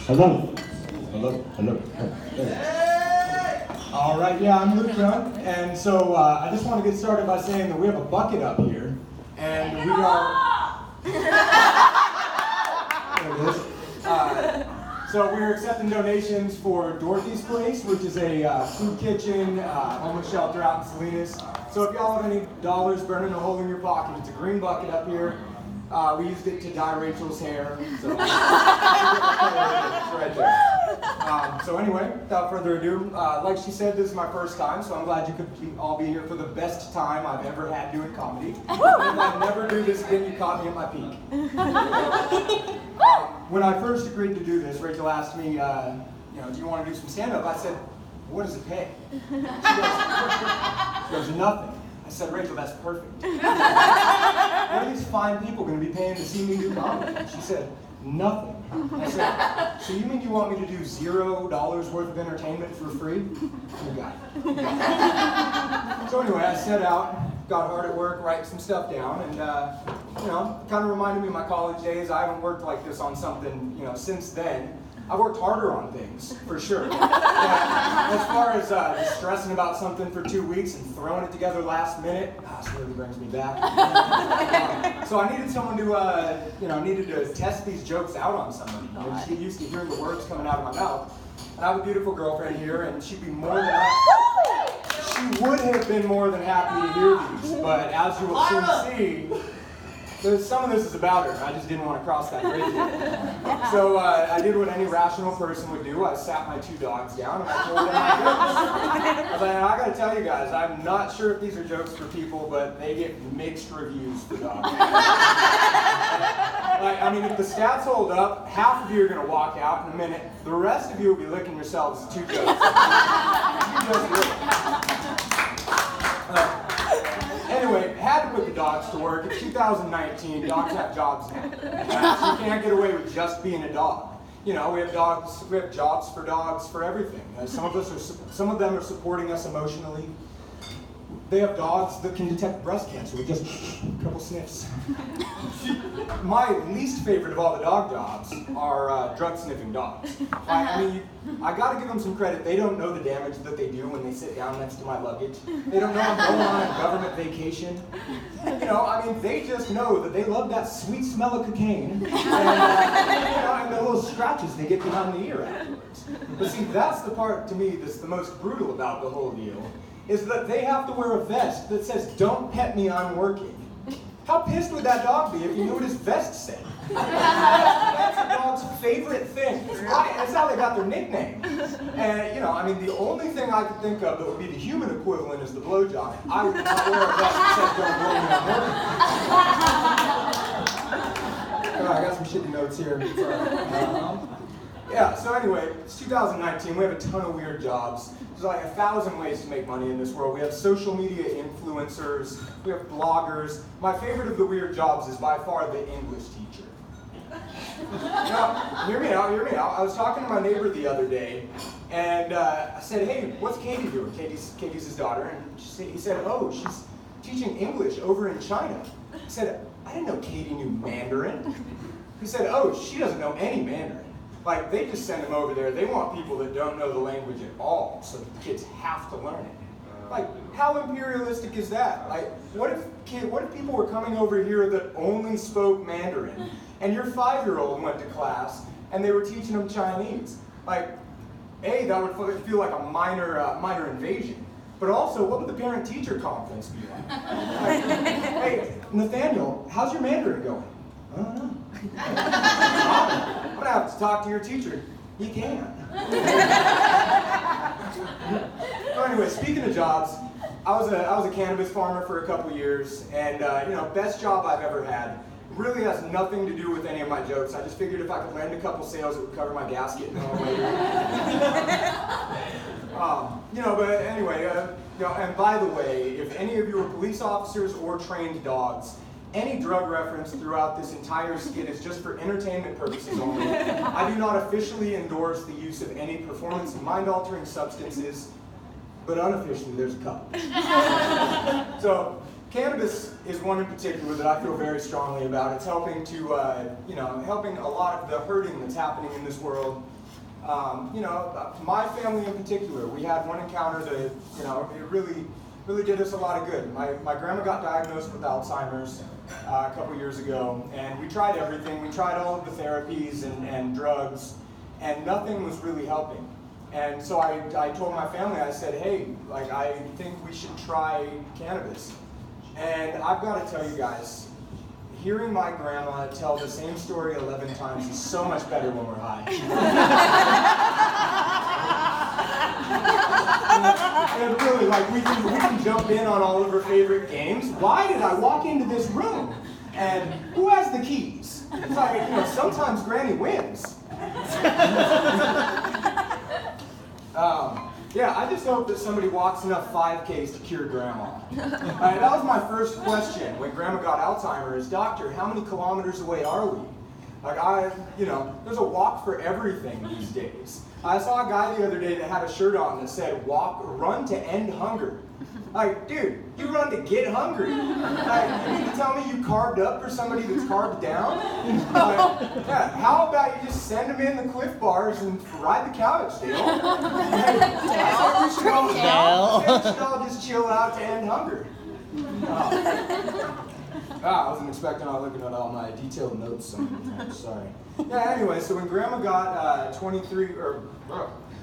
Hello. Hello. Hello. All right, yeah, I'm Luke Young, and so I just want to get started by saying that we have a bucket up here, and we are... There it is. So we're accepting donations for Dorothy's Place, which is a food kitchen, homeless shelter out in Salinas. So if y'all have any dollars burning a hole in your pocket, it's a green bucket up here. We used it to dye Rachel's hair, so it's right there. So anyway, without further ado, like she said, this is my first time, so I'm glad you could all be here for the best time I've ever had doing comedy. If I never do this again, you caught me at my peak. When I first agreed to do this, Rachel asked me, do you want to do some stand-up? I said, what does it pay? She goes, nothing. I said, Rachel, that's perfect. What are these fine people going to be paying to see me do comedy? She said, nothing. I said, so you mean you want me to do $0 worth of entertainment for free? You got it. So anyway, I set out, got hard at work, writing some stuff down, and kind of reminded me of my college days. I haven't worked like this on something, since then. I've worked harder on things, for sure. As far as just stressing about something for 2 weeks and throwing it together last minute, this really brings me back. So I needed someone to, needed to test these jokes out on somebody. Just get used to hearing the words coming out of my mouth. And I have a beautiful girlfriend here, and she'd be more than she would have been more than happy to hear these. But as you will soon see, some of this is about her. I just didn't want to cross that bridge yet. So I did what any rational person would do. I sat my 2 dogs down and I told them my jokes. I was like, I got to tell you guys, I'm not sure if these are jokes for people, but they get mixed reviews for dogs. If the stats hold up, half of you are going to walk out in a minute. The rest of you will be licking yourselves 2 jokes. You just will. Anyway, had to put the dogs to work. It's 2019. Dogs have jobs now. So you can't get away with just being a dog. We have dogs. We have jobs for dogs for everything. Some of them are supporting us emotionally. They have dogs that can detect breast cancer with just a couple sniffs. My least favorite of all the dog jobs are drug sniffing dogs. I gotta give them some credit. They don't know the damage that they do when they sit down next to my luggage. They don't know I'm going on a government vacation. They just know that they love that sweet smell of cocaine and the little scratches they get behind the ear afterwards. But see, that's the part to me that's the most brutal about the whole deal, is that they have to wear a vest that says, "Don't pet me, I'm working." How pissed would that dog be if you knew what his vest said? That's a dog's favorite thing. That's how they got their nickname. And, the only thing I could think of that would be the human equivalent is the blowjob. I would not wear a vest that said, "Don't blow me, I'm working." I got some shitty notes here. So anyway, it's 2019. We have a ton of weird jobs. There's like 1,000 ways to make money in this world. We have social media influencers. We have bloggers. My favorite of the weird jobs is by far the English teacher. Now, hear me out. I was talking to my neighbor the other day, and I said, "Hey, what's Katie doing?" Katie's his daughter, and he said, "Oh, she's teaching English over in China." I said, "I didn't know Katie knew Mandarin." He said, "Oh, she doesn't know any Mandarin. They just send them over there. They want people that don't know the language at all, so the kids have to learn it." How imperialistic is that? What if people were coming over here that only spoke Mandarin, and your 5-year-old went to class and they were teaching them Chinese? That would feel like a minor invasion. But also, what would the parent-teacher conference be like? Hey, Nathaniel, how's your Mandarin going? I don't know. I'm gonna have to talk to your teacher. You can. So anyway, speaking of jobs, I was a cannabis farmer for a couple years, and best job I've ever had. Really has nothing to do with any of my jokes. I just figured if I could land a couple sales, it would cover my gas getting home later. But anyway, and by the way, if any of you are police officers or trained dogs, any drug reference throughout this entire skit is just for entertainment purposes only. I do not officially endorse the use of any performance mind-altering substances, but unofficially there's a couple. So, cannabis is one in particular that I feel very strongly about. It's helping to, helping a lot of the hurting that's happening in this world. My family in particular, we had one encounter that, it really did us a lot of good. My grandma got diagnosed with Alzheimer's a couple years ago, and we tried everything. We tried all of the therapies and drugs, and nothing was really helping. And so I told my family, I said, hey, I think we should try cannabis. And I've got to tell you guys, hearing my grandma tell the same story 11 times is so much better when we're high. And really, we can jump in on all of her favorite games. Why did I walk into this room? And who has the keys? It's sometimes Granny wins. I just hope that somebody walks enough 5Ks to cure Grandma. That was my first question when Grandma got Alzheimer's. Doctor, how many kilometers away are we? There's a walk for everything these days. I saw a guy the other day that had a shirt on that said, run to end hunger. Dude, you run to get hungry. You mean to tell me you carved up for somebody that's carved down? How about you just send them in the Cliff Bars and ride the couch, Dale? We should all just chill out to end hunger. I wasn't expecting on looking at all my detailed notes. Sorry. Anyway, so when Grandma got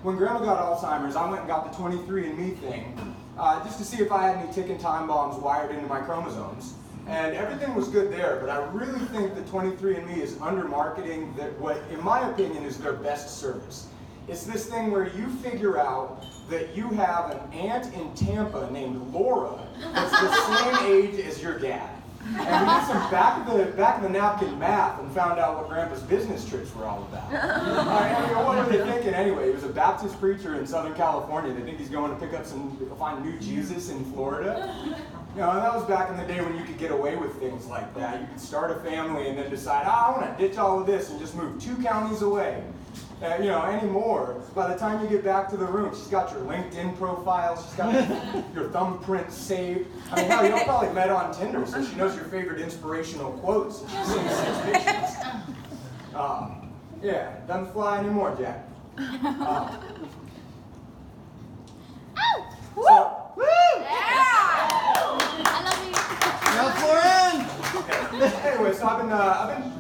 when Grandma got Alzheimer's, I went and got the 23andMe thing. Just to see if I had any ticking time bombs wired into my chromosomes. And everything was good there, but I really think that 23andMe is under-marketing what, in my opinion, is their best service. It's this thing where you figure out that you have an aunt in Tampa named Laura that's the same age as your dad. And we did some back of the napkin math and found out what Grandpa's business trips were all about. What were they thinking anyway? He was a Baptist preacher in Southern California. They think he's going to find new Jesus in Florida. And that was back in the day when you could get away with things like that. You could start a family and then decide, I want to ditch all of this and just move 2 counties away. Anymore, by the time you get back to the room, she's got your LinkedIn profile, she's got your thumbprint saved. Hell, y'all probably met on Tinder, so she knows your favorite inspirational quotes. She's seen 6 pictures. Doesn't fly anymore, Jack. Anyway, so I've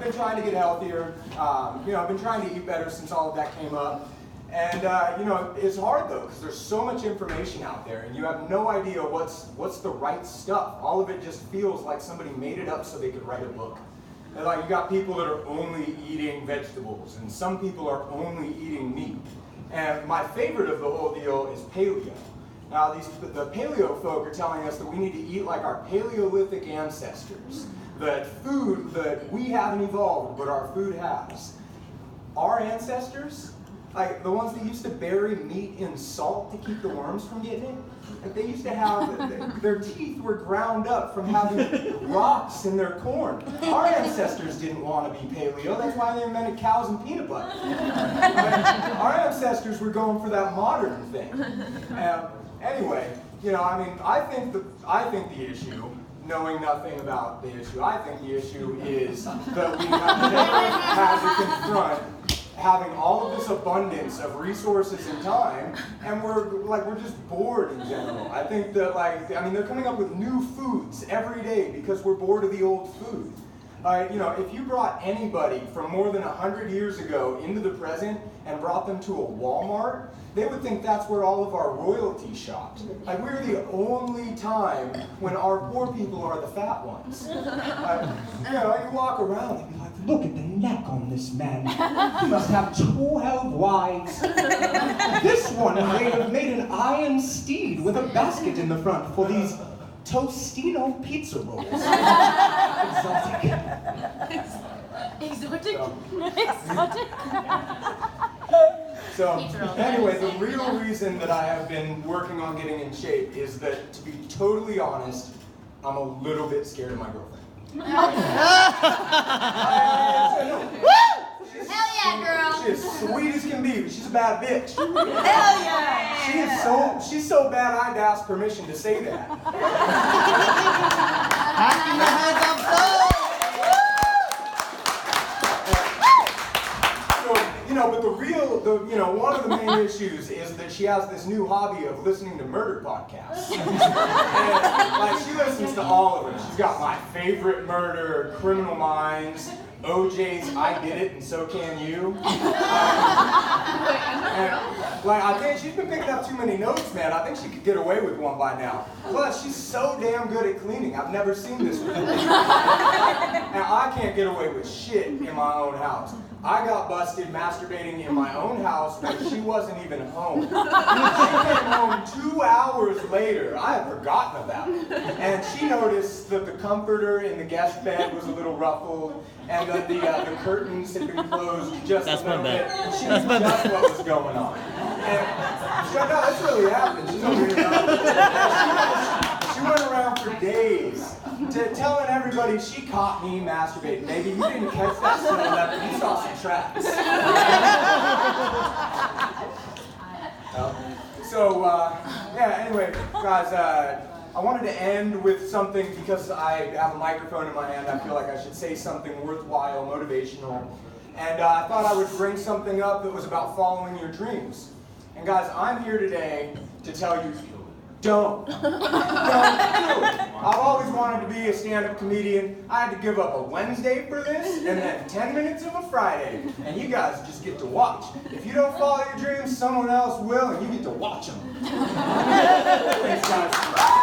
been trying to get healthier. I've been trying to eat better since all of that came up. And it's hard though, because there's so much information out there, and you have no idea what's the right stuff. All of it just feels like somebody made it up so they could write a book. And you got people that are only eating vegetables, and some people are only eating meat. And my favorite of the whole deal is paleo. Now, the paleo folk are telling us that we need to eat like our Paleolithic ancestors. That food that we haven't evolved, but our food has. Our ancestors, the ones that used to bury meat in salt to keep the worms from getting it, they used to have, their teeth were ground up from having rocks in their corn. Our ancestors didn't want to be paleo, that's why they invented cows and peanut butter. Our ancestors were going for that modern thing. Anyway, I think the issue, knowing nothing about the issue, I think the issue is that we have never had to confront having all of this abundance of resources and time, and we're just bored in general. I think that they're coming up with new foods every day because we're bored of the old food. If you brought anybody from more than 100 years ago into the present and brought them to a Walmart, they would think that's where all of our royalty shopped. We're the only time when our poor people are the fat ones. You walk around and be like, look at the neck on this man. He must have 12 wives. This one may have made an iron steed with a basket in the front for these Tostino pizza rolls. Exotic. So, anyway, the real reason that I have been working on getting in shape is that, to be totally honest, I'm a little bit scared of my girlfriend. Hell yeah, girl! She's as sweet as can be, but she's a bad bitch. Hell yeah! She's so bad I had to ask permission to say that. Hacking your hands up, so. But one of the main issues is that she has this new hobby of listening to murder podcasts. And, she listens to all of them. She's got My Favorite Murder, Criminal Minds, OJ's I Did It and So Can You. I think she's been picking up too many notes, man. I think she could get away with one by now. Plus, she's so damn good at cleaning. I've never seen this before. And I can't get away with shit in my own house. I got busted masturbating in my own house when she wasn't even home. She came home 2 hours later. I had forgotten about it. And she noticed that the comforter in the guest bed was a little ruffled, and that the curtains had been closed just a little bit. She knew just what was going on. And she said, no, this really happened. She's over here. She went around for days telling everybody she caught me masturbating. Baby, you didn't catch that 7-Eleven. You saw some tracks. Anyway, guys, I wanted to end with something because I have a microphone in my hand. I feel like I should say something worthwhile, motivational. And I thought I would bring something up that was about following your dreams. And guys, I'm here today to tell you, don't do it. I've always wanted to be a stand-up comedian. I had to give up a Wednesday for this, and then 10 minutes of a Friday. And you guys just get to watch. If you don't follow your dreams, someone else will, and you get to watch them. Thanks, guys.